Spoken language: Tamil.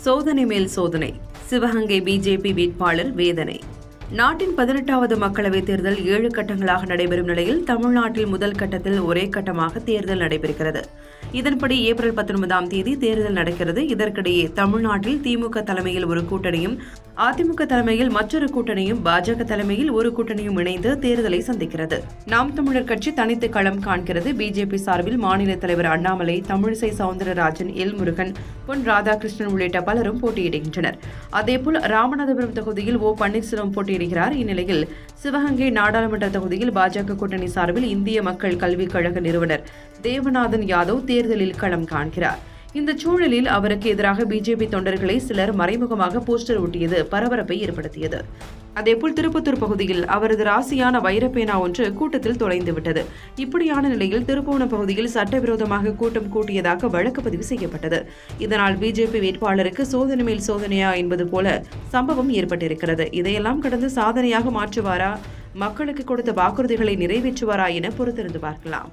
சோதனை மேல் சோதனை. சிவகங்கை பிஜேபி வேட்பாளர் வேதனை. நாட்டின் 18வது மக்களவைத் தேர்தல் 7 கட்டங்களாக நடைபெறும் நிலையில் தமிழ்நாட்டில் முதல் கட்டத்தில் ஒரே கட்டமாக தேர்தல் நடைபெறுகிறது. இதன்படி ஏப்ரல் 19ஆம் தேதி தேர்தல் நடக்கிறது. இதற்கிடையே தமிழ்நாட்டில் திமுக தலைமையில் ஒரு கூட்டணியும், அதிமுக தலைமையில் மற்றொரு கூட்டணியும், பாஜக தலைமையில் ஒரு கூட்டணியும் இணைந்து தேர்தலை சந்திக்கிறது. நாம் தமிழர் கட்சி தனித்து களம் காண்கிறது. பிஜேபி சார்பில் மாநில தலைவர் அண்ணாமலை, தமிழிசை சவுந்தரராஜன், எல் முருகன், பொன் ராதாகிருஷ்ணன் உள்ளிட்ட பலரும் போட்டியிடுகின்றனர். அதேபோல் ராமநாதபுரம் தொகுதியில் ஓ பன்னீர்செல்வம் போட்டியிடுகிறார். இந்நிலையில் சிவகங்கை நாடாளுமன்ற தொகுதியில் பாஜக கூட்டணி சார்பில் இந்திய மக்கள் கல்விக் கழக நிறுவனர் தேவநாதன் யாதவ் தேர்தலில் களம் காண்கிறார். இந்த சூழலில் அவருக்கு எதிராக பிஜேபி தொண்டர்களை சிலர் மறைமுகமாக போஸ்டர் ஒட்டியது பரபரப்பை ஏற்படுத்தியது. அதேபோல் திருப்பத்தூர் பகுதியில் அவரது ராசியான வைரப்பேனா ஒன்று கூட்டத்தில் தொலைந்துவிட்டது. இப்படியான நிலையில் திருப்புவனம் பகுதியில் சட்டவிரோதமாக கூட்டம் கூட்டியதாக வழக்கு பதிவு செய்யப்பட்டது. இதனால் பிஜேபி வேட்பாளருக்கு சோதனை மேல் சோதனையா என்பது போல சம்பவம் ஏற்பட்டிருக்கிறது. இதையெல்லாம் கடந்து சாதனையாக மாற்றுவாரா, மக்களுக்கு கொடுத்த வாக்குறுதிகளை நிறைவேற்றுவாரா என பொறுத்திருந்து பார்க்கலாம்.